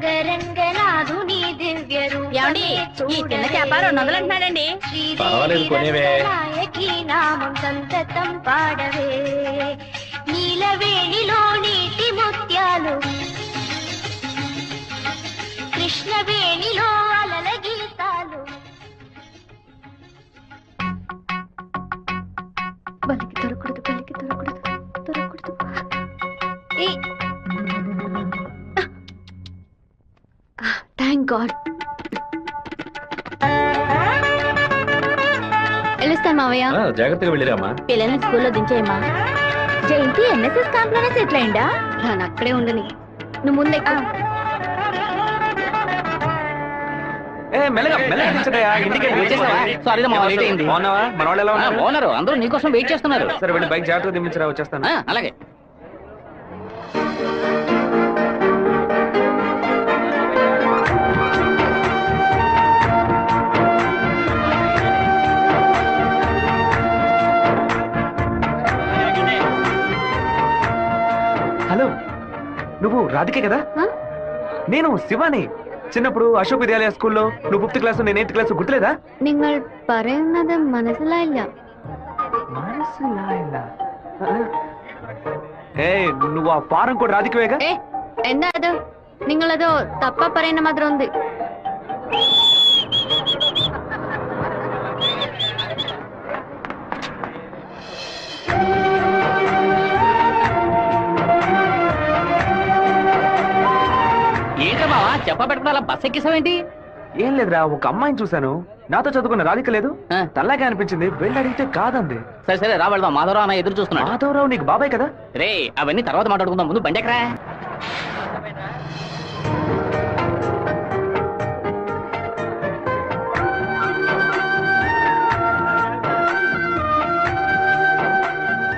రంగరంగనాథుని దివ్య ఏమండి ఈ చిన్న చేప 200 అంటున్నాడండి. నాయకి నామం సంతతం పాడవే నీలవేణిలో నీటి ముత్యాలు కృష్ణవేణిలో అలల గీతాలు. బలికి దొరకూడదు బలికి దొరకూడదు దొరకూడదు. Thank God. వెళ్ళొస్తాను మావయ్య. జాగ్రత్తగా వెళ్ళిరామా. పిల్లల్ని స్కూల్లో దించేయమ్మా. జయంతి ఎన్ఎస్ఎస్ క్యాంప్ లోనే సెటిల్ అయిందా? నేను అక్కడే ఉండని, నువ్వు ముందే. అందరూ నీకోసం వెయిట్ చేస్తున్నారు. సరే వెళ్ళి బైక్ జాగ్రత్తగా దింపించరా, వచ్చేస్తాను. అలాగే. హలో, నువ్వు రాధికే కదా? నేను శివాని. చిన్నప్పుడు అశోక్ విద్యాలయ స్కూల్లో నువ్వు 5th క్లాస్ నేను 8th క్లాస్ గుర్తులేదా? നിങ്ങൾ പറയുന്നത് മനസ്സിലായില്ല. నువ్వు ఆ ఫారం కూడా రాధికవేగా? എന്താ അത്? നിങ്ങളതോ തപ്പ പറയുന്ന മാത്രം ഉണ്ട്. ఏంట్రా బావా చెప్ప పెట్టుకుని అలా బస్ ఎక్కిసావేంటి? ఏం లేదురా, ఒక అమ్మాయిని చూశాను, నాతో చదువుకున్న రాధిక లేదు, తల్లాగా అనిపించింది, వెళ్ళి అడిగితే కాదంది. సరే సరే రా వెళ్దాం. మాధవరావు అన్న ఎదురు చూస్తున్నాడు. మాధవరావు నీకు బాబాయ్ కదా? రే అవన్నీ తర్వాత మాట్లాడుకుందాం, ముందు బండి ఎక్కరా.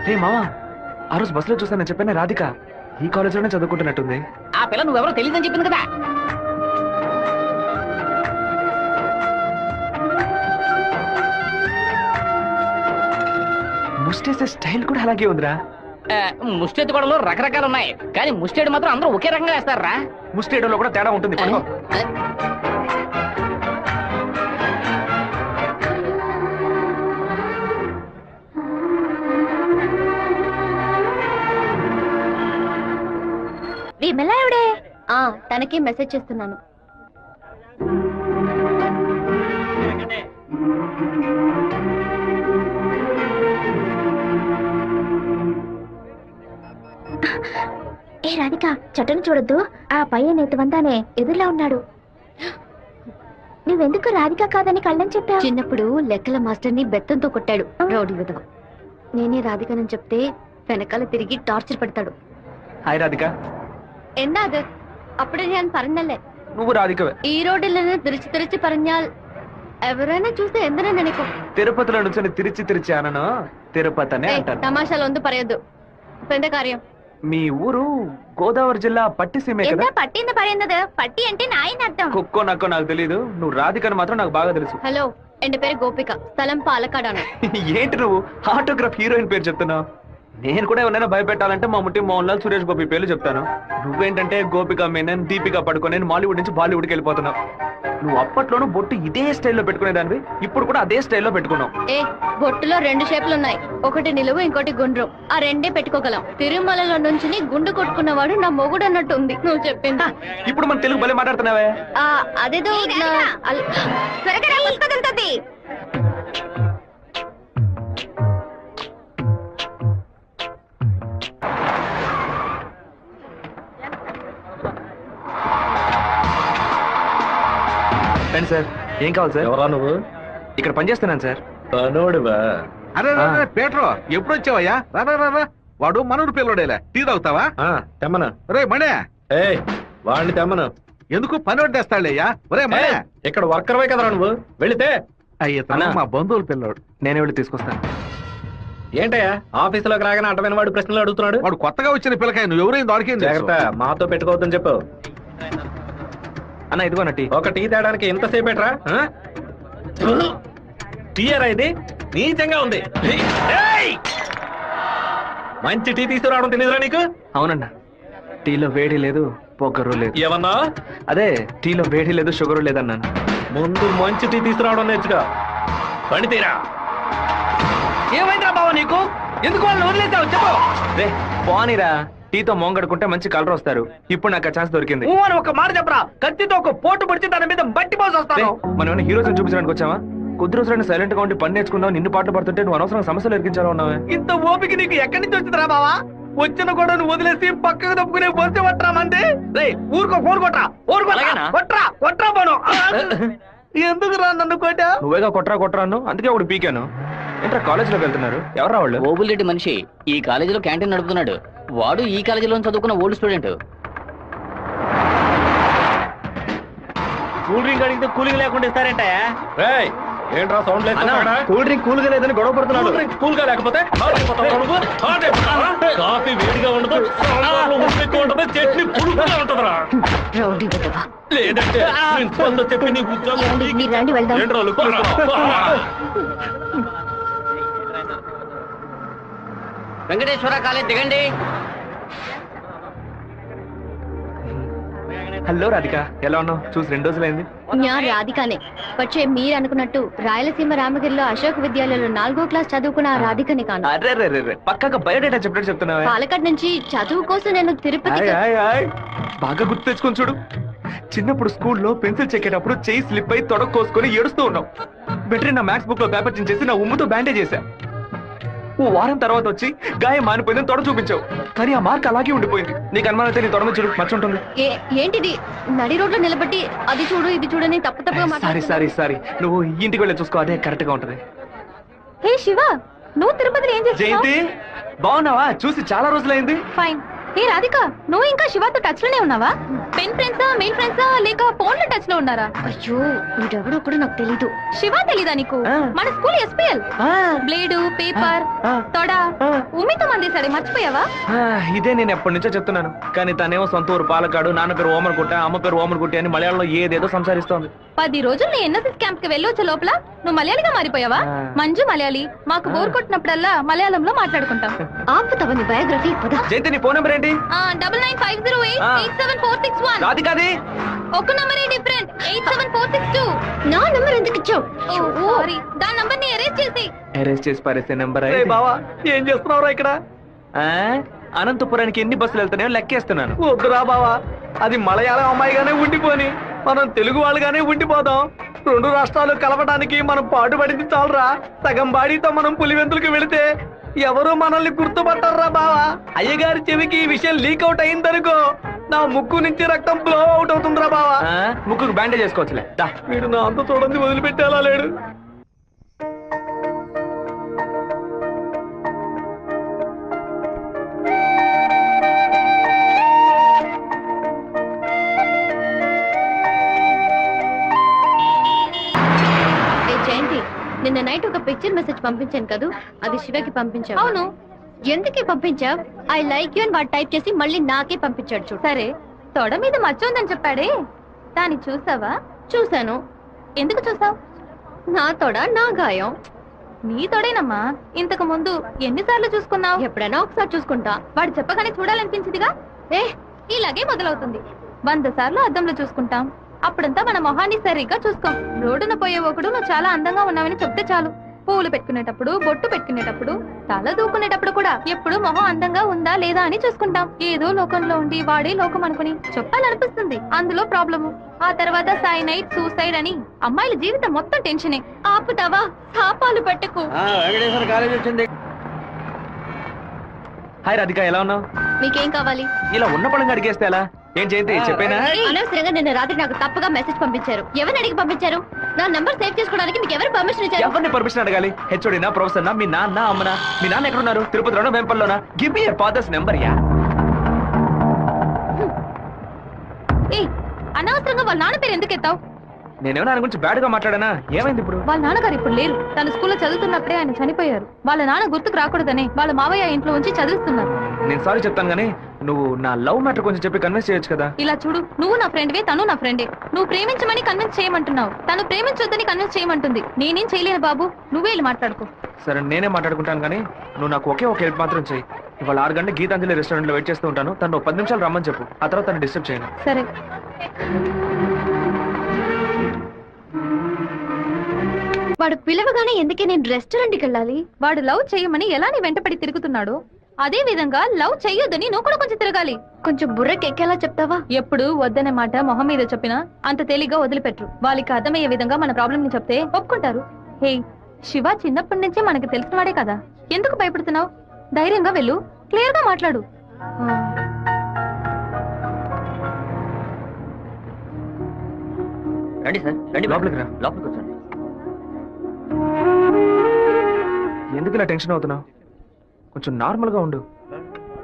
రే మావా, ఆ రోజు బస్సులో చూసానని చెప్పాను, రాధిక ఈ కాలేజీలోనే చదువుకుంటున్నట్టుంది. ఆ పిల్ల నువ్వెవరో తెలియదని చెప్పింది కదా. ముస్టేసే స్టైల్ కూడా అలాగే ఉందిరా. ముష్టెత్తు గొడవలు రకరకాలు ఉన్నాయి, కానీ ముష్టేడు మాత్రం అందరూ ఒకే రకంగా వేస్తారా. ముస్టేయడంలో కూడా తేడా ఉంటుంది. విమల ఎవడే? తనకి మెసేజ్ చేస్తున్నాను. ఏ రాధిక, చట్టను చూడొద్దు. ఆ పయ్యన్ ఎత్తువంతానే ఎదురులా ఉన్నాడు. నువ్వెందుకు రాధిక కాదని కళ్ళని చెప్పావు? చిన్నప్పుడు లెక్కల మాస్టర్ ని బెత్తంతో కొట్టాడు రౌడీ విధవ. నేనే రాధికనని చెప్తే వెనకాల తిరిగి టార్చర్ పెడతాడు. హాయ్ రాధిక. എന്താ അത്? അപ്പഴേ ഞാൻ പറഞ്ഞല്ലേ నువ్వు రాధికవే. ఈ రోడ్డులో తిరిచి తిరిచి പറഞ്ഞാൽ ఎవరైనా చూస్తే ఎందరో నెనకు. తిరుపతిలో నుంచి తిరిచి తిరిచి అనను, తిరుపతి అనే అంటాను. తమాషాలు ఒందు పరయద్దు. పెద్ద కార్యం. మీ ఊరు గోదావరి జిల్లా పట్టిసీమే కదా? పట్టింది పడింది. పట్టి అంటే నాయన అర్థం. కుక్కో నక్కో నాకు తెలీదు, నువ్వు రాధికని మాత్రం నాకు బాగా తెలుసు. హలో, ఎన్ పేరు గోపిక, స్థలం పాలకాడాను. ఏంటి నువ్వు ఆటోగ్రాఫ్ హీరోయిన్ పేరు చెప్తున్నావు? నేను కూడా ఎవరైనా భయపెట్టాలంటే మా ముట్టి మోహన్ లాల్, సురేష్ గోపి పేర్లు చెప్తాను. నువ్వేంటంటే గోపిక మేనన్, దీపిక పడుకొని మాలీవుడ్ నుంచి బాలీవుడ్కి వెళ్ళిపోతున్నావు. నువ్వు అప్పట్లోనూ బొట్టు ఇదే స్టైల్లో పెట్టుకునేదానివి, ఇప్పుడు కూడా అదే స్టైల్లో పెట్టుకున్నావు. బొట్టులో 2 షేపులు ఉన్నాయి, ఒకటి నిలువు ఇంకోటి గుండ్రం. ఆ రెండే పెట్టుకోగలం. తిరుమలలో నుంచి గుండు కొట్టుకున్నవాడు నా మొగుడు అన్నట్టు ఉంది నువ్వు చెప్పింది. ఇప్పుడు మన తెలుగు భలే మాట్లాడుతున్నావే. అదేదో రండి సార్. ఏం కావాలి సార్? ఎవరా నువ్వు? ఇక్కడ పనిచేస్తున్నాను సార్. పనోడివా? అరే పేట్రో, ఎప్పుడు వచ్చావయ్యా? రా, వాడు మనూరు పిల్లడేలే. టీ తాగుతావా? తెమ్మను. రే మణే, వాడిని తెమ్మను. ఎందుకు పనోడు తెస్తాడయ్యా? ఒరే మణే, ఇక్కడ వర్కర్వే కదరా నువ్వు, వెళితే. అయ్యా మా బంధువుల పిల్లోడు. నేనే వెళ్ళి తీసుకొస్తాను. ఏంటయ్యా ఆఫీసులోకి రాగానే అటమైన వాడు ప్రశ్నలు అడుగుతున్నాడు? వాడు కొత్తగా వచ్చిన పిల్లకాయ, నువ్వు ఎవరైనా దొరికింది. జాగ్రత్త, మాతో పెట్టుకోవద్దని చెప్పు. అన్న ఇదిగోన టీ. ఒక టీ తేడానికి ఎంతసేపు ఎట్రా? టీయరా ఇది? నీచంగా ఉంది. మంచి టీ తీసుకురావడం తెలియదురా నీకు? అవునన్నా, టీలో వేడి లేదు, పొగరు లేదు. ఏమన్నా? అదే టీలో వేడి లేదు, షుగర్ లేదన్నాను. ముందు మంచి టీ తీసుకురావడం నేర్చుకో. పని తీరా. ఏమైందిరా బావ నీకు? ఎందుకు వాళ్ళని వదిలేసావు చెప్పు. రే పోనీరా, టీతో మోంగడుకుంటే మంచి కలర్ వస్తారు. ఇప్పుడు నాకు ఆ ఛాన్స్ దొరికింది. అని ఒక మాట చెప్పరా, కత్తితో ఒక పోటు పడిచి దాని మీద బట్టి పోసి రే, వస్తాను. మనం ఏమైనా హీరోస్ చూపించడానికి వచ్చావా? కొద్ది రోజులైనా సైలెంట్ గా ఉండి పని నేర్చుకున్నావు. నిన్ను పాటలు పడుతుంటే నువ్వు అనవసరంగా సమస్యలు ఎరిగించాలో ఉన్నావే. ఇంత ఓపిక నీకు ఎక్కడి నుంచి వచ్చిందిరా బావా? వచ్చిన కూడా నువ్వు వదిలేసి పక్కకు తప్పుకునే పోతే పట్టరా మంది. రే ఊరుకో, ఫోన్ కొట్రా, అలాగేనా? కొట్రా పోను. ఎందుకు రా నన్ను కొట్టా? నువ్వేగా కొట్రా అన్ను, అందుకే ఒకటి పీకాను. ఏంట్రా కాలేజీలోకి వెళ్తున్నారు? ఎవరా వాళ్ళు? ఓబుల్రెడ్డి మనిషి ఈ కాలేజీలో క్యాంటీన్ నడుపుతున్నాడు. వాడు ఈ కాలేజీలో చదువుకున్న ఓల్డ్ స్టూడెంట్. కూల్ డ్రింక్ అడిగితే కూలింగ్ లేకుండా ఇస్తారంట. ఏంట్రా సౌండ్ లేదు? కూల్ డ్రింక్ కూల్ గా లేదని గొడవ పడుతున్నాడు. కూల్ గా లేకపోతే కాఫీ వేడిగా ఉండదు, ఉండదు, చట్నీ పులుపుగా ఉంటదిరా. రౌడీ విధవా. లేదంటే ప్రిన్సిపల్ తో చెప్పి నీ ఉద్యోగం ఏమండి, మీరు రండి వెళ్దాం. ఏంట్రా లుక్కులు? వెంకటేశ్వర కాలేజ్ దిగండి. హలో రాధిక, ఎలా ఉన్నావు? చూసి 2 రోజులైంది. ഞാൻ రాధికనే. പക്ഷേ మీరు అనుకున్నట్టు రాయలసీమ రామగిరిలో అశోక్ విద్యాలయంలో 4వ క్లాస్ చదువుకున్న ఆ రాధికని కాను. అరే పక్కగా బయోడేటా చెప్పినట్టు చెప్తున్నావా? పాలకాడ్ నుంచి చదువు కోసం నేను తిరుపతి. బాగా గుర్తు తెచ్చుకొని చూడు. చిన్నప్పుడు స్కూల్లో పెన్సిల్ చెక్కేటప్పుడు చెయ్యి స్లిప్ అయి తొడకు కోసుకొని ఏడుస్తూ ఉన్నావు. బెటరీ నా మ్యాథ్స్ బుక్ లో పేపర్ చించేసి నా ఉమ్ముతో బ్యాండేజ్ చేశా. ఓ వారం తర్వాత వచ్చి గాయం మానిపోయిందని తొడ చూపించావు. కానీ ఆ మార్క్ అలాగే ఉండిపోయింది. నీకు అనుమానం అయితే నీ తొడ మీద చూడు, మచ్చ ఉంటుంది. ఏంటిది? నడి రోడ్లో నిలబట్టి అది చూడు ఇది చూడని తప్పుగా సారీ నువ్వు ఇంటికి వెళ్ళి చూసుకో, అదే కరెక్ట్ గా ఉంటది. హే శివ, నువ్వు తిరుపతిలో ఏం చేస్తున్నావు? జయంతి బాగున్నావా? చూసి చాలా రోజులైంది. ఫైన్. హే రాధిక, నువ్వు ఇంకా శివతో టచ్ లోనే ఉన్నావా? పెన్ ఫ్రెండ్సా, మెయిల్ ఫ్రెండ్సా, లేక ఫోన్ లో టచ్ లో ఉన్నారా? అయ్యో వీడెవడో కూడా నాకు తెలీదు. శివ తెలీదా నీకు? మన స్కూల్ ఎస్పీఎల్ బ్లేడు, పేపర్, తొడ ఉమితో మందేశాడే, మర్చిపోయావా? ఇదే నేను ఎప్పటి నుంచో చెప్తున్నాను. కానీ తనేమో సొంత ఊరు పాలకాడు, నాన్న పేరు ఓమర్గుట్ట, అమ్మ పేరు ఓమర్గుట్టి అని మలయాళంలో ఏదేదో సంసారిస్తోంది. 10 రోజులు నీ ఎన్ఎస్ఎస్ క్యాంప్ కి వెళ్ళి వచ్చే లోపల నువ్వు మలయాళిగా మారిపోయావా? మంజు మలయాళి. మాకు బోర్ కొట్టినప్పుడల్లా మలయాళంలో మాట్లాడుకుంటాం. ఆపుతావా నీ బయోగ్రఫీ? జయంతి నీ ఫోన్ నెంబర్ ఏంటి? 9950887461. రాధికాది ఒక నంబరే డిఫరెంట్. 87462. నా నంబర్ ఎందుకు ఇచ్చావు? సారీ, దాని నంబర్ ని ఎరేజ్ చేసి. అరెస్ట్ చేసి పారేసే నెంబర్. బావా ఏం చేస్తున్నావురా ఇక్కడ? అనంతపురానికి ఎన్ని బస్సులు వెళ్తాయో లెక్కేస్తున్నాను. వద్దురా బావా, అది మలయాళం అమ్మాయిగానే ఉండిపోని మనం తెలుగు వాళ్ళుగానే ఉండిపోదాం. 2 రాష్ట్రాలు కలవడానికి మనం పాటుపడింది చాలరా. సగం బాడీతో మనం పులివెందులకు వెళితే ఎవరు మనల్ని గుర్తుపట్టారా బావా. అయ్యగారి చెవికి ఈ విషయం లీక్ అవుట్ అయిందనుకో, నా ముక్కు నుంచి రక్తం ఫ్లో అవుట్ అవుతుందిరా బావా. ముక్కుకు బ్యాండేజ్ చేసుకోవచ్చులే. వీడు నా అంత చూడండి వదిలిపెట్టేలా లేడు. జయంతి, నిన్న నైట్ ఒక పిక్చర్ మెసేజ్ పంపించాను కదా, అది శివకి పంపించావు. అవును, ఎందుకే పంపించావు? ఐ లైక్ యూ అని వాడు టైప్ చేసి మళ్ళీ నాకే పంపించాడు చూడు. సరే, తొడ మీద మచ్చ ఉందని చెప్పాడే, దాన్ని చూసావా? చూశాను. ఎందుకు చూసావు? నా తొడ నా గాయం. నీ తొడేనమ్మా. ఇంతకు ముందు ఎన్నిసార్లు చూసుకున్నావు? ఎప్పుడైనా ఒకసారి చూసుకుంటా. వాడు చెప్పగానే చూడాలనిపించిందిగా. ఇలాగే మొదలవుతుంది. 100 సార్లు అద్దంలో చూసుకుంటాం. అప్పుడంతా మన మొహాన్ని సరిగ్గా చూసుకోం. రోడ్డున పోయే ఒకడు నువ్వు చాలా అందంగా ఉన్నావని చెప్తే చాలు. పూలు పెట్టుకునేటప్పుడు, బొట్టు పెట్టుకునేటప్పుడు, తల దూకునేటప్పుడు కూడా ఎప్పుడు మొహం అందంగా ఉందా లేదా అని చూసుకుంటాం. ఏదో లోకంలో ఉండి వాడే లోకం అనుకుని చెప్పాలనిపిస్తుంది. అందులో ప్రాబ్లము. ఆ తర్వాత సైనైడ్, సూసైడ్ అని అమ్మాయిల జీవితం మొత్తం టెన్షనే. ఆపుతావా? శాపాలు పెట్టకు. వెంకటేశ్వర కాలేజ్ వచ్చింది. హాయ్ రాధిక, ఎలా ఉన్నావు? మీకేం కావాలి? ఇలా ఉన్న పడంగా అడిగేస్తే ఎలా? ఏం జయంతి చెప్పేనా? అనవసరంగా నిన్న రాత్రి నాకు తప్పుగా మెసేజ్ పంపించారు. ఎవరిని అడిగి పంపించారు? నా నంబర్ సేవ్ చేసుకోవడానికి మీకు ఎవరు పర్మిషన్ ఇచ్చారు? ఎవరిని పర్మిషన్ అడగాలి? హెచ్ఓడినా, ప్రొఫెసర్ నా, మీ నాన్న, అమ్మనా? మీ నాన్న ఎక్కడున్నారు? తిరుపతిలోనా, వేంపల్లోనా? Give me your father's number ya. అనవసరంగా వాళ్ళ నాన్న పేరు ఎందుకు ఎత్తావు? నేనేమన్నా ఆయన గురించి బ్యాడ్ గా మాట్లాడానా? ఏమైంది ఇప్పుడు? వాళ్ళ నాన్నగారు ఇప్పుడు లేరు. తన స్కూల్లో చదువుతున్నప్పుడే ఆయన చనిపోయారు. వాళ్ళ నాన్న గుర్తుకు రాకూడదనే వాళ్ళ మావయ్య ఇంట్లో ఉంచి చదివిస్తున్నారు. నేను సారీ చెప్తాను గానీ నువ్వు నా లవ్ మ్యాటర్ కొంచెం చెప్పి కన్విన్స్ చేయొచ్చు కదా. ఇలా చూడు, నువ్వు నా ఫ్రెండ్వే, తను నా ఫ్రెండే. నువ్వు ప్రేమించమని కన్విన్స్ చేయమంటున్నావు, తను ప్రేమించొద్దని కన్విన్స్ చేయమంటుంది. నేనేం చేయలేను బాబు, నువ్వే వెళ్ళి మాట్లాడుకో. సరే నేనే మాట్లాడుకుంటాను కానీ నువ్వు నాకు ఒకే ఒక హెల్ప్ మాత్రం చెయ్యి. ఇవాళ 6 గంటల గీతాంజలి రెస్టారెంట్ లో వెయిట్ చేస్తూ ఉంటాను. తను 10 నిమిషాలు రమ్మని చెప్పు, ఆ తర్వాత తను డిస్టర్బ్ చేయను. సరే. వాడు పిలవగానే ఎందుకే నేను రెస్టారెంట్కి వెళ్ళాలి? వాడు లవ్ చేయమని ఎలా నీ వెంటపడి తిరుగుతున్నాడు, అదే విధంగా లవ్ చెయ్యొద్దని నువ్వు కూడా కొంచెం తిరగాలి. కొంచెం బుర్రకి ఎక్కేలా చెప్తావా? ఎప్పుడు వద్దనే మాట మొహం మీద చెప్పినా అంత తేలిగ్గా వదిలిపెట్టరు. వాళ్ళకి అర్థమయ్యే విధంగా మన ప్రాబ్లం ని చెప్తే ఒప్పుకుంటారు. హే, శివ చిన్నప్పటి నుంచే మనకి తెలిసిన వాడే కదా, ఎందుకు భయపడుతున్నావు? ధైర్యంగా వెళ్ళు, క్లియర్ గా మాట్లాడు. రండి సార్, రండి లోపలికి రా. లోపలికి వచ్చండి. ఎందుకు ఇలా టెన్షన్ అవుతున్నావు? కొంచెం నార్మల్ గా ఉండు.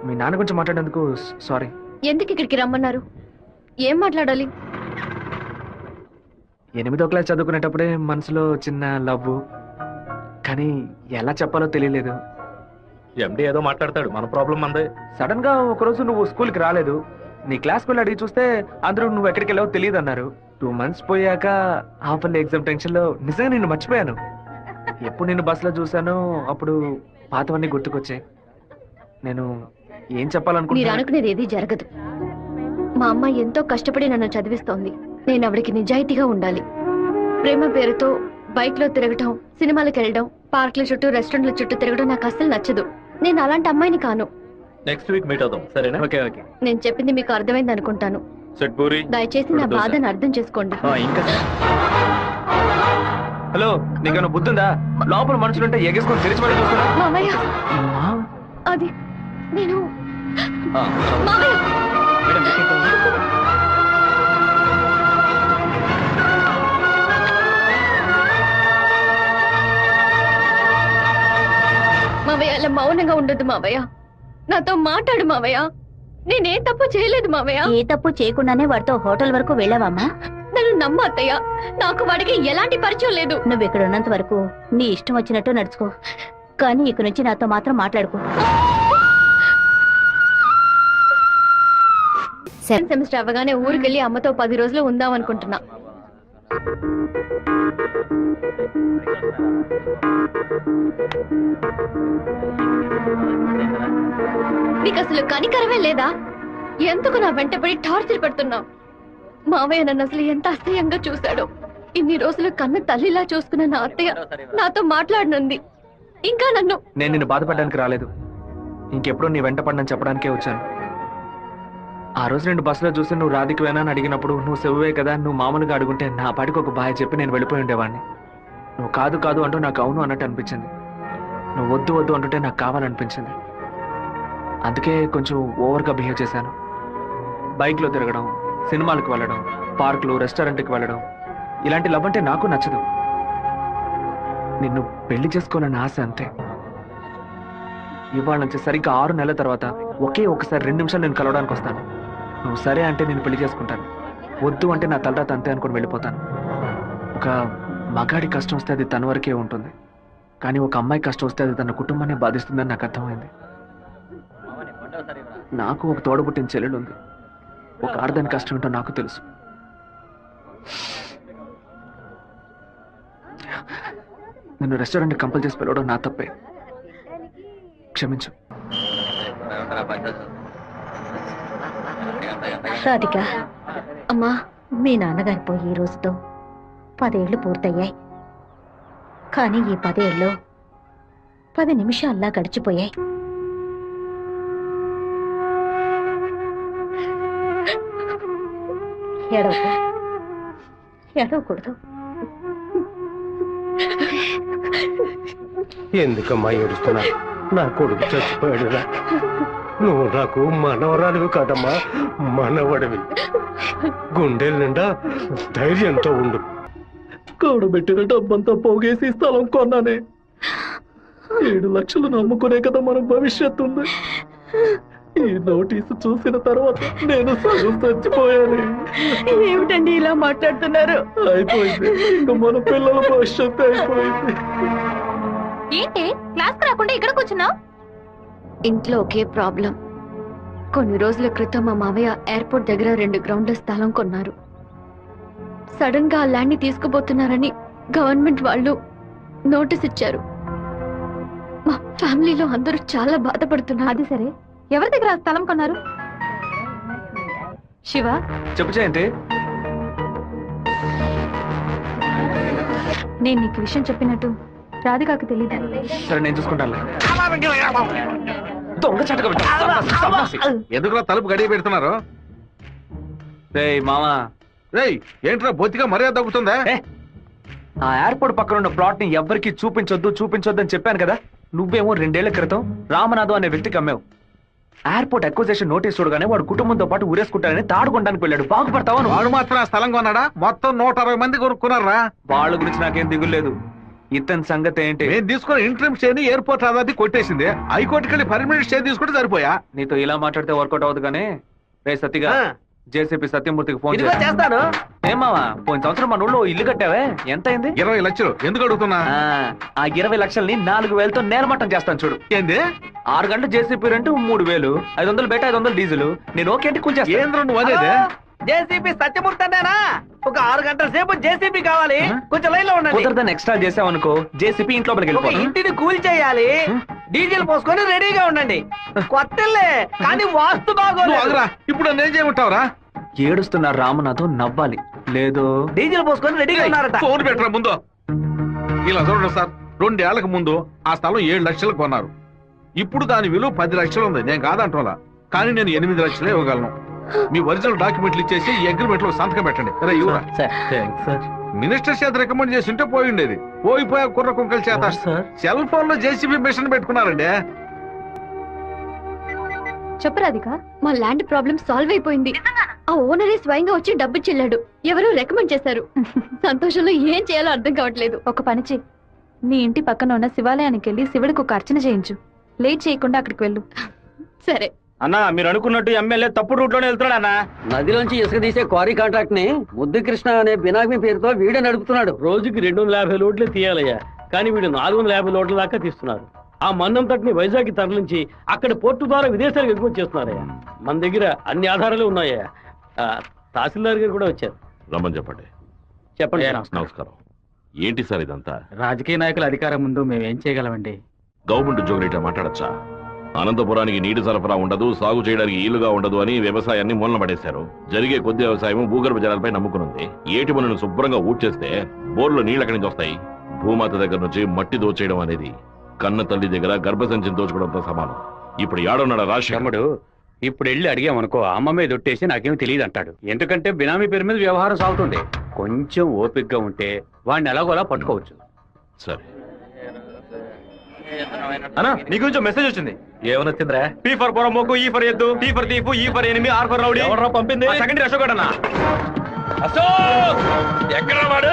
మీ నాన్న గురించి మాట్లాడేందుకు సారీ. ఎందుకు ఇక్కడికి రమ్మన్నారు? ఏం మాట్లాడాలి? 8వ క్లాస్ చదువుకునేటప్పుడే మనసులో చిన్న లవ్, కానీ ఎలా చెప్పాలో తెలియలేదు. ఎండి ఏదో మాట్లాడతాడు, మన ప్రాబ్లం మందే. సడన్ గా ఒకరోజు నువ్వు స్కూల్కి రాలేదు. నీ క్లాస్కి వెళ్ళి అడిగి చూస్తే అందరూ నువ్వు ఎక్కడికి వెళ్ళావో తెలియదు అన్నారు. 2 months పోయాక హాఫర్లీ ఎగ్జామ్ టెన్షన్ లో నిజంగా నిన్ను మర్చిపోయాను. ఎప్పుడు నేను బస్సులో చూసానో అప్పుడు పాతవన్నీ గుర్తుకొచ్చాయి. నేను ఏం మీరు చెప్పాలనుకుంటున్నా? అనుకునేది ఏది జరగదు. మా అమ్మ ఎంతో కష్టపడి నన్ను చదివిస్తోంది. నేను ఆవిడకి నిజాయితీగా ఉండాలి. ప్రేమ పేరుతో బైక్ లో తిరగటం, సినిమాలకు వెళ్ళడం, పార్కుల చుట్టూ రెస్టారెంట్ల చుట్టూ తిరగడం నాకు అస్సలు నచ్చదు. నేను అలాంటి అమ్మాయిని కాను. నెక్స్ట్ వీక్ మీట్ అవుదాం, సరేనా? Okay okay. నేను చెప్పింది మీకు అర్థమైంది అనుకుంటాను. సెట్ పూరి. దయచేసి నా బాధను అర్థం చేసుకోండి. ఇంకా హలో, నీకేమైనా బుద్ధుందా? లోపల మనుషులుంటే ఎగేసుకొని తెరిచి మరీ చూస్తున్నా. మావయ్య, అది నేను మావయ్య. మావయ్య, అలా మౌనంగా ఉండొద్దు మావయ్య. నాతో మాట్లాడు మావయ్య. నేనే తప్పు చేయలేదు మావయ్య. ఏ తప్పు చేయకుండానే వాడితో హోటల్ వరకు వెళ్ళావమ్మా? నన్ను నమ్ము అత్తయ్య, నాకు వాడికి ఎలాంటి పరిచయం లేదు. నువ్వు ఇక్కడ ఉన్నంత వరకు నీ ఇష్టం వచ్చినట్టు నడుచుకో, కానీ ఇక నుంచి నాతో మాత్రం మాట్లాడుకో. సెమిస్టర్ అవ్వగానే ఊరికెళ్ళి అమ్మతో 10 రోజులు ఉందాం అనుకుంటున్నా. నీకు అసలు కనికరమే లేదా? ఎందుకు నా వెంటపడి టార్చర్ పెడుతున్నావు? మావయ్య నన్ను అసలు ఎంత అసహ్యంగా చూశాడో. ఇన్ని రోజులు కన్న తల్లిలా చూసుకున్న నా అత్తయ్య నాతో మాట్లాడనుంది. ఇంకా నన్ను నేను నిన్ను బాధపడడానికి రాలేదు, ఇంకెప్పుడు నీ వెంట పడనని చెప్పడానికే వచ్చాను. ఆ రోజు నేను బస్సులో చూసి నువ్వు రాధికవేనా అని అడిగినప్పుడు నువ్వు శివవే కదా, నువ్వు మామూలుగా అడుగుంటే నా పాటికి ఒక బాయ్ చెప్పి నేను వెళ్ళిపోయి ఉండేవాడిని. నువ్వు కాదు కాదు అంటూ నాకు అవును అన్నట్టు అనిపించింది. నువ్వు వద్దు వద్దు అంటుంటే నాకు కావాలనిపించింది. అందుకే కొంచెం ఓవర్గా బిహేవ్ చేశాను. బైక్లో తిరగడం, సినిమాలకు వెళ్ళడం, పార్కులు, రెస్టారెంట్కి వెళ్ళడం, ఇలాంటి లవ్ అంటే నాకు నచ్చదు. నిన్ను పెళ్లి చేసుకోవాలని ఆశ అంతే. ఇవాళ నుంచి సరిగ్గా 6 నెలల తర్వాత ఒకే ఒకసారి 2 నిమిషాలు నేను కలవడానికి వస్తాను. నువ్వు సరే అంటే నేను పెళ్లి చేసుకుంటాను, వద్దు అంటే నా తలరాత అంతే అనుకుని వెళ్ళిపోతాను. ఒక మగాడి కష్టం వస్తే అది తన వరకే ఉంటుంది, కానీ ఒక అమ్మాయి కష్టం వస్తే అది తన కుటుంబాన్ని బాధిస్తుందని నాకు అర్థమైంది. నాకు ఒక తోడబుట్టిన చెల్లెలు ఉంది. ఒక ఆడదాని కష్టం ఏంటో నాకు తెలుసు. నిన్ను రెస్టారెంట్ కంపల్ చేసి పిలవడం నా తప్పే, క్షమించు. రాధిక, అమ్మా, మీ నాన్నగారి పోయి ఈ రోజుతో 10 ఏళ్లు పూర్తయ్యాయి. కానీ ఈ 10 ఏళ్ళు 10 నిమిషాల్లా గడిచిపోయాయి. ఏడవకు, ఏడవకూడదు. ఎందుకమ్మా ఏడుస్తున్నా? నా కొడుకు చచ్చిపోయాడురా. నువ్వు నాకు మనవరాలివి కాదమ్మా, మనవడివి. గుండెల నిండా ధైర్యంతో ఉండు. కూడబెట్టిన డబ్బంతా పోగేసి స్థలం కొన్నానే. 7 లక్షలు నమ్ముకునే కదా మన భవిష్యత్తు ఉంది. ఈ నోటీసు చూసిన తర్వాత నేను సగం చచ్చిపోయాను. ఏమిటండి ఇలా మాట్లాడుతున్నారు? అయిపోయింది, ఇంకా మన పిల్లల భవిష్యత్తు అయిపోయింది. ఏంటి క్లాస్ రాకుండా ఇక్కడ కూర్చున్నావు? ఇంట్లో ఒకే ప్రాబ్లం. కొన్ని రోజుల క్రితం మా మావయ్య ఎయిర్పోర్ట్ దగ్గర 2 గ్రౌండ్ల స్థలం కొన్నారు. సడన్ గా ఆ ల్యాండ్ ని తీసుకుపోతున్నారని గవర్నమెంట్ వాళ్ళు నోటీస్ ఇచ్చారు. ఫ్యామిలీలో అందరూ చాలా బాధపడుతున్నారు. అది సరే, ఎవరి దగ్గర ఆ స్థలం కొన్నారు? శివ, చెప్పు జయంతి. నేను నీకు విషయం చెప్పినట్టు రాధికాకు తెలియదు. సరే నేను చూసుకుంటాను. దొంగ చాటుగా పెట్టు. సన్నాసి. ఎందుకురా తలుపు గడియ పెడుతున్నారు? రేయ్ మామా, రేయ్ ఏంట్రా బొత్తిగా మర్యాద తగ్గుతుందా? ఆ ఎయిర్పోర్ట్ పక్కన ఉన్న ప్లాట్ ని ఎవ్వరికి చూపించొద్దు అని చెప్పాను కదా. నువ్వేమో 2 ఏళ్ల క్రితం రామనాథం అనే వ్యక్తికి అమ్మావు. ఎయిర్పోర్ట్ అక్విజిషన్ నోటీస్ చూడగానే వాడు కుటుంబంతో పాటు ఊరేసుకుంటానని తాడుకుంటానికి వెళ్ళాడు. బాగుపడతావా నువ్వు? వాడు మాత్రం ఆ స్థలం కొన్నాడా? మొత్తం 160 మంది కొనుక్కున్నారా? వాళ్ళ గురించి నాకేం దిగులేదు. ఇతని సంగతి ఏంటి? నేను తీసుకున్న ఇంట్రీమ్ స్టే ఎయిర్పోర్ట్ అథారిటీ కొట్టేసింది. హైకోర్టుకి వెళ్ళి పర్మనెంట్ స్టే తీసుకుంటే సరిపోయా. నీతో ఇలా మాట్లాడితే వర్కౌట్ అవ్వదు. కానీ రే సత్తిగా, జేసీపీ సత్యమూర్తికి ఫోన్ చేస్తాను. ఏమావా, పోయిన సంవత్సరం మన ఊళ్ళో ఇల్లు కట్టావే, ఎంత అయింది? 20 లక్షలు. ఎందుకు అడుగుతున్నా? ఆ 20 లక్షల్ని 4,000తో నేలమట్టం చేస్తాను చూడు. ఏంది? 6 గంటలు జేసీపీ రెంట్ 3,000, 500 బయట 500 డీజిల్. నేను ఓకే అంటే కొంచెం ఏంద్ర నువ్వు అనేది? జేసీబీ సత్యమూర్తి అన్నానా? ఒక 6 గంటల సేపు జేసీబీ కావాలి. కొంచెం లైన్ లో ఉండండి. కుదరదని ఎక్స్ట్రా చేసావనుకో, జేసీపీ ఇంట్లో ఒక వెళ్ళిపోతాం. ఇంటిని కూల్ చేయాలి. డీజిల్ పోసుకొని రెడీగా ఉండండి. కొత్తలే కానీ వాస్తు నువ్వు బాగోలేదు. ఆగురా. ఇప్పుడు నేను చేయమంటావురా? ఏడుస్తున్న రామనాథం నవ్వాలి. లేదు డీజిల్ పోసుకొని రెడీగా ఉన్నారట. ఫోన్ పెట్టరా ముందు. ఇలా చూడండి సార్, 2 ఏళ్లకు ముందు ఆ స్థలం 7 లక్షలకు కొన్నారు. ఇప్పుడు దాని విలువ 10 లక్షలు ఉంది. నేను కాదంటోలా, కానీ నేను 8 లక్షలే ఇవ్వగలను. మీ ఒరిజినల్ డాక్యుమెంట్లు ఇచ్చేసి ఈ అగ్రిమెంట్ లో సంతకం పెట్టండి. మినిస్టర్ చేత రికమెండ్ చేసి ఉంటే పోయి ఉండేది. పోయిపోయా కుర్ర కుంకల చేత సెల్ ఫోన్ లో జేసీబీ మిషన్ పెట్టుకున్నారండి. చెప్పు రాధిక. మా ల్యాండ్ ప్రాబ్లం సాల్వ్ అయిపోయింది. ఆ ఓనరే స్వయంగా వచ్చి డబ్బు చెల్లాడు. ఎవరు రికమెండ్ చేశారు. సంతోషంలో ఏం చేయాలో అర్థం కావట్లేదు. ఒక పని చెయ్యి, నీ ఇంటి పక్కన ఉన్న శివాలయానికి వెళ్ళి శివుడికి ఒక అర్చన చేయించు. లేట్ చేయకుండా అక్కడికి వెళ్ళు. సరే అన్నా, మీరు అనుకున్నట్టు ఎమ్మెల్యే తప్పుడు రూట్ లోనే వెళ్తున్నాడు అన్న. నదిలోంచి ఇసుక తీసే క్వారీ కాంట్రాక్ట్ ని ముద్దు కృష్ణ అనే బినామీ పేరుతో వీడే నడుపుతున్నాడు. రోజుకి 250 లోడ్లే తీయాలయ్యా, కానీ వీడు 450 లోడ్ల దాకా తీస్తున్నారు. ఆ మన్నం తట్టుని వైజాగ్ తరలించి అక్కడ పోర్టు ద్వారా విదేశాలకు ఎగుమతి చేస్తున్నారయ్యా. మన దగ్గర అన్ని ఆధారాలు ఉన్నాయా. తహసీల్దార్ గారు కూడా వచ్చారు. రమ్మని చెప్పండి. చెప్పండి. నమస్కారం. ఏంటి సార్ ఇదంతా? రాజకీయ నాయకుల అధికారం ముందు మేము ఏం చేయగలమండి? గవర్నమెంట్ ఉద్యోగులు ఇట్లా మాట్లాడచ్చా? అనంతపురానికి నీటి సరఫరా ఉండదు, సాగు చేయడానికి ఈలుగా ఉండదు అని వ్యవసాయాన్ని మూలన పడేశారు. జరిగే కొద్ది వ్యవసాయం భూగర్భ జలాలపై నమ్ముకునుంది. ఏటి మనను శుభ్రంగా ఊడ్చేస్తే బోర్లో నీళ్ళు ఎక్కడి నుంచి వస్తాయి? భూమాత దగ్గర నుంచి మట్టి దోచేయడం అనేది కన్న తల్లి దగ్గర గర్భసంచిని దోచుకోవడంతో సమానం. ఇప్పుడు ఏడున్నాడు రాష్ట్రముడు? ఇప్పుడు వెళ్ళి అడిగామనుకో, అమ్మ మీద ఒట్టేసి నాకేం తెలియదు అంటాడు. ఎందుకంటే బినామీ పేరు మీద వ్యవహారం సాగుతుంది. కొంచెం ఓపికగా ఉంటే వాడిని ఎలాగోలా పట్టుకోవచ్చు. సరే అన్నా, నీ గురించి మెసేజ్ వచ్చింది. ఏమనొచ్చిందిరా? పీ ఫర్ పొరమోకు, ఈ ఫర్ ఎద్దు, tea for Deepu, E for enemy, R for rowdy. ఎవరు పంపింది? సెకండరీ అశోక్ అన్న. అశోక్ ఎక్కడ వాడు?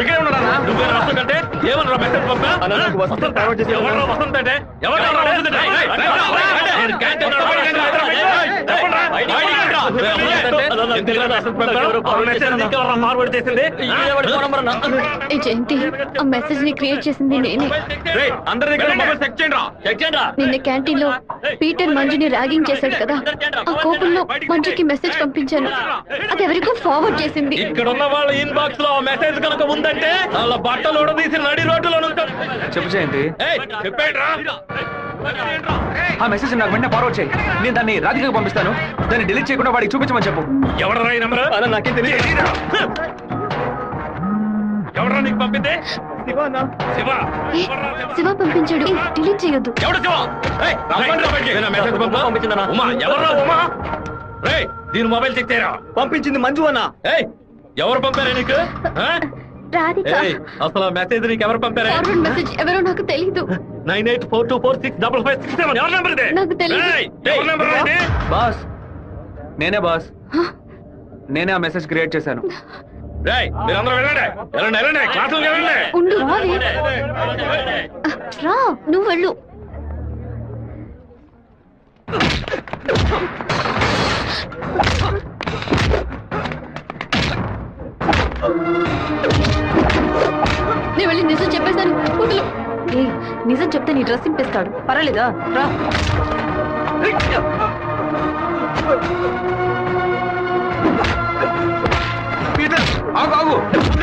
ఇక్కడే ఉన్నాడా? నువ్వేనా అశోక్ అంటే? ఏమన్నా మెసేజ్ పంపా? వసంత్ అంటే ఎవరు? ఏ జయంతి, ఆ మెసేజ్ ని క్రియేట్ చేసింది నేనే. నిన్న క్యాంటీన్ లో పీటర్ మంజుని ర్యాగింగ్ చేశాడు కదా, ఆ కోపంలో మంజుకి మెసేజ్ పంపించాను. అది ఎవరికో ఫార్వర్డ్ చేసింది. ఇక్కడ ఉన్న వాళ్ళ ఇన్బాక్స్ లో మెసేజ్ కనుక ఉందంటే వాళ్ళ బట్టలు ఉడదీసి నడి రోడ్డులో చెప్పు జయంతి. చెప్పేట్రా? ఆ మెసేజ్ నాకు వెంటనే ఫార్వర్డ్ చేయి. నేను దాన్ని రాధికకు పంపిస్తాను. దాన్ని డిలీట్ చేయకుండా వాడికి చూపించమని చెప్పు. ఎవడరా ఈ నంబర్? నాకేం తెలియదు. ఎవడరా నీకు పంపింది? శివ. శివ పంపించాడు. డిలీట్ చేయొద్దు. ఎవడు శివ? మెసేజ్ పంపించిందన్నా. ఉమా ఎవర్రా ఉమా? రేయ్, దీని మొబైల్ చెక్ చేయరా. పంపించింది మంజు అన్న. ఏయ్, ఎవరు పంపారా నీకు? రాధిక. అసలు మెసేజ్ నీకు ఎవరు పంపారా? ఫార్వర్డ్ మెసేజ్ ఎవరో నాకు తెలీదు. 9842465567 ఎవరి నెంబర్ ఇది? నాకు తెలీదు. ఎవరి నెంబర్ ఇది? బాస్, నేనే బాస్. నేనే ఆ మెసేజ్ క్రియేట్ చేశాను. రేయ్, మీరందరూ వెళ్ళండి. వెళ్ళండి క్లాసులకు వెళ్ళండి. ఉండు రావే. రా, నువ్వు వెళ్ళు. నేను వెళ్ళి నిజం చెప్పేశాను. వదులు. నిజం చెప్తే నీ డ్రెస్ చింపేస్తాడు. పర్వాలేదా? రా. పీటర్ ఆగు ఆగు.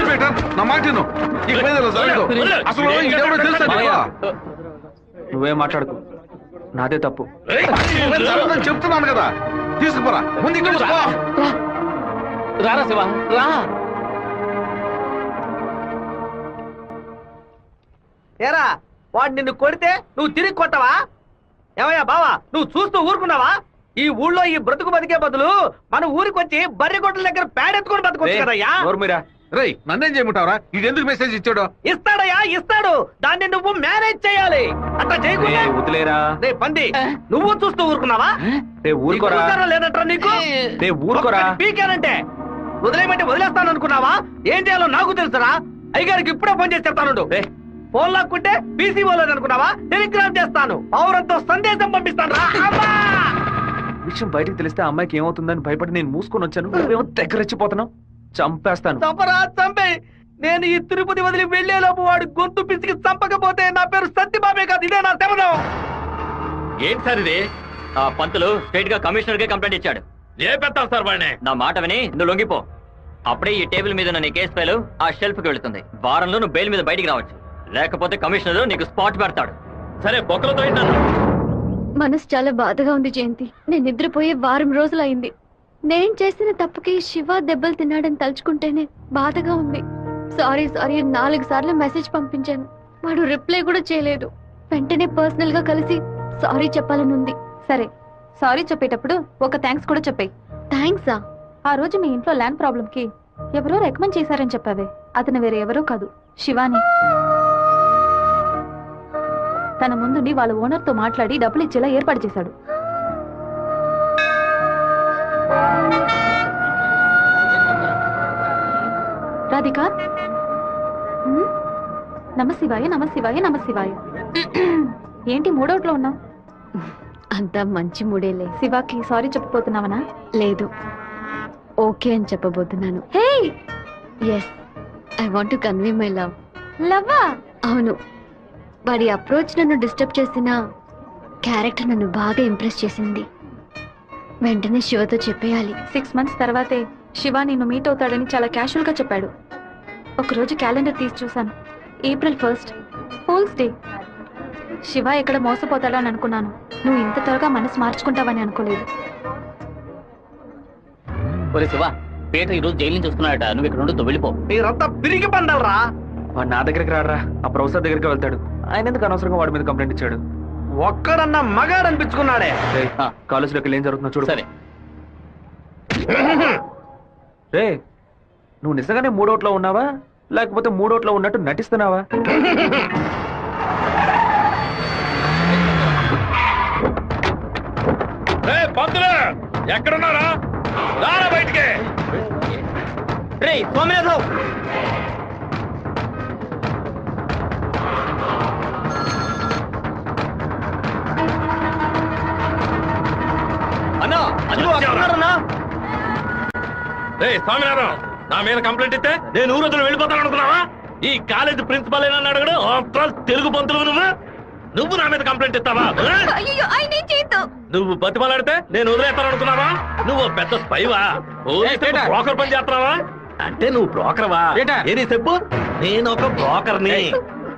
పీటర్ నా మాట విను. ఈ పని జరగదు. అసలు ఇదెవడో తెలుసా నీకు? నువ్వేం మాట్లాడుకో, నాదే తప్పు. చెప్తున్నాను కదా, తీసుకుపోరా ముందు ఇక్కడ నుంచి పో. రారా శివ రా. ఏరా వాడు నిన్ను కొడితే నువ్వు తిరిగి కొట్టవా? ఏమయ్యా బావా, నువ్వు చూస్తూ ఊరుకున్నావా? ఈ ఊళ్ళో ఈ బ్రతుకు బతికే బదులు మన ఊరికి వచ్చి బర్రె గొడ్ల దగ్గర పేడెత్తుకొని బతకొచ్చు కదయ్యా. మీరా రేయ్ నన్నేం చేయమంటావరా? ఇది ఎందుకు మెసేజ్ ఇచ్చాడు? ఇస్తాడయ్యా ఇస్తాడు, దాన్ని నువ్వు మేనేజ్ చేయాలి. అట్లా చేయకుండా వదిలేరా. రే పంది, నువ్వు చూస్తూ ఊరుకున్నావా? ఊరుకోరా. లేదట్రా నీకు? ఊరుకోరా. పీకానంటే వదిలేయమంటే వదిలేస్తాను అనుకున్నావా? ఏం చేయాలో నాకు తెలుసురా. అయ్యగారికి ఇప్పుడే ఫోన్ చేసి చెప్తాను. ఫోన్ లాక్కుంటే పీసీ పోలేదు అనుకున్నావా? టెలిగ్రామ్ చేస్తాను, పౌరంతో సందేశం పంపిస్తాను రా. విషయం బయటకు తెలిస్తే అమ్మాయికి ఏమవుతుందని భయపడి నేను మూసుకొని వచ్చాను. నువ్వేమో దగ్గరెచ్చిపోతున్నావు. చంపేస్తాను. చంపరా చంపే. నేను ఈ తిరుపతి వదిలి వెళ్లేలోపు వాడు గొంతు పిసికి చంపకపోతే నా పేరు సత్యబాబే కాదు, ఇదే నా శపథం. ఏంటి సార్ ఇది? ఆ పంతులు స్ట్రైట్ గా కమిషనర్ కే కంప్లైంట్ ఇచ్చాడు. ఏ పెడతాం సార్ వాడిని? నా మాట విని నువ్వు లొంగిపో. అప్పుడే ఈ టేబుల్ మీద ఉన్న నీ కేసు ఫైల్ ఆ షెల్ఫ్ కి వెళుతుంది. వారంలో నువ్వు బెయిల్ మీద బయటికి రావచ్చు, లేకపోతే కమిషనర్ నీకు స్పాట్ పెడతాడు. సరే బొక్కలతో మనసు చాలా బాధగా ఉంది జయంతి. నేను నిద్రపోయే వారం రోజులు అయింది. నేను చేసిన తప్పుకి శివ దెబ్బలు తిన్నాడని తలుచుకుంటేనే బాధగా ఉంది. సారీ 4 సార్లు మెసేజ్ పంపించాను, వాడు రిప్లై కూడా చేయలేదు. వెంటనే పర్సనల్ గా కలిసి సారీ చెప్పాలని ఉంది. సరే, సారీ చెప్పేటప్పుడు ఒక థ్యాంక్స్ కూడా చెప్పాయి. థ్యాంక్సా? ఆ రోజు మీ ఇంట్లో ల్యాండ్ ప్రాబ్లం కి ఎవరో రికమెండ్ చేశారని చెప్పావే, అతను వేరే ఎవరో కాదు, శివాని. తన ముందుండి వాళ్ళ ఓనర్ తో మాట్లాడి డబ్బులు ఇచ్చేలా ఏర్పాటు చేశాడు. రాధిక, నమశివాయ నమశివాయ నమశివాయ. ఏంటి మూడోట్లో ఉన్నావు? అంతా మంచి మూడేలే. శివాకి సారీ చెప్పబోతున్నావనా? లేదు, ఓకే అని చెప్పబోతున్నాను. Hey, yes, I want to convey my love. లవ్వా? అవును. వాడి అప్రోచ్ నన్ను డిస్టర్బ్ చేసిన క్యారెక్టర్ నన్ను బాగా ఇంప్రెస్ చేసింది. వెంటనే శివతో చెప్పేయాలి. 6 మంత్స్ తర్వాతే శివ నిన్ను మీట్ అవుతాడని చాలా క్యాషువల్ గా చెప్పాడు. ఒకరోజు క్యాలెండర్ తీసి చూశాను, April 1st, fools day. Shiva ఎక్కడ మోసపోతాడా అని అనుకున్నాను. నువ్వు ఇంత త్వరగా మనసు మార్చుకుంటావని అనుకోలేదు. ఒరే శివ, పీటర్ ఈ రోజు జైలు నుంచి వస్తున్నాడట, నువ్వు ఇక్కడ ఉండొద్దు, వెళ్ళిపో. మీరంతా పిరిగి పండాలరా. వాడు నా దగ్గరికి రాడరా, ఆ ప్రొఫెసర్ దగ్గరికి వెళ్తాడు. ఆయన ఎందుకు అనవసరంగా వాడి మీద కంప్లైంట్ ఇచ్చాడు? ఒక్కడన్నా మగాడు అనిపించుకున్నాడే. కాలేజీలోకి వెళ్ళి ఏం జరుగుతుందో చూడు. సరే. రే, నువ్వు నిజంగానే మూడోట్లో ఉన్నావా, లేకపోతే మూడోట్లో ఉన్నట్టు నటిస్తున్నావా? పంతులు ఎక్కడున్నారా? రారా బయటికి. రే సోమనాథం, అన్నా అన్నా రే స్వామినారాయణ, నా మీద కంప్లైంట్ ఇస్తే నేను ఊరొద్దులు వెళ్ళిపోతాను అనుకున్నావా? ఈ కాలేజ్ ప్రిన్సిపల్ ఏనా అడగడు? తెలుగు పంతులు నువ్వు నా మీద కంప్లైంట్ ఇస్తావా? నువ్వు బతిమలాడితే నేను వదిలేస్తాను అనుకున్నావా? నువ్వు పెద్ద స్పైవా? బ్రోకర్ పని చేస్తున్నావా? అంటే నువ్వు బ్రోకర్వా? ఏది చెప్పు. నేను ఒక బ్రోకర్ని.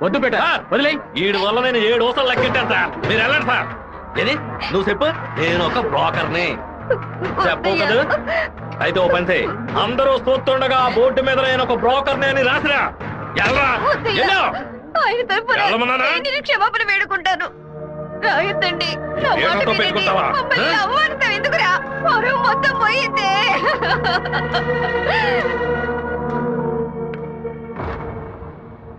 వద్దు పెట్ట వదిలే. వీడి వల్ల నేను 7 ఊసలు లెక్కింటాను సార్. మీరు వెళ్ళండి సార్. ఏది నువ్వు చెప్పు. నేను ఒక బ్రోకర్ని చెప్పు కదా. అయితే ఓ పని చేయి, అందరూ చూస్తుండగా ఆ బోర్డు మీద నేను ఒక బ్రోకర్ని అని రాసిరా. క్షమాపణ వేడుకుంటాను. రాయొద్దండి. పెట్టుకుంటావా? ఎందుకురా మొత్తం పోయిందే.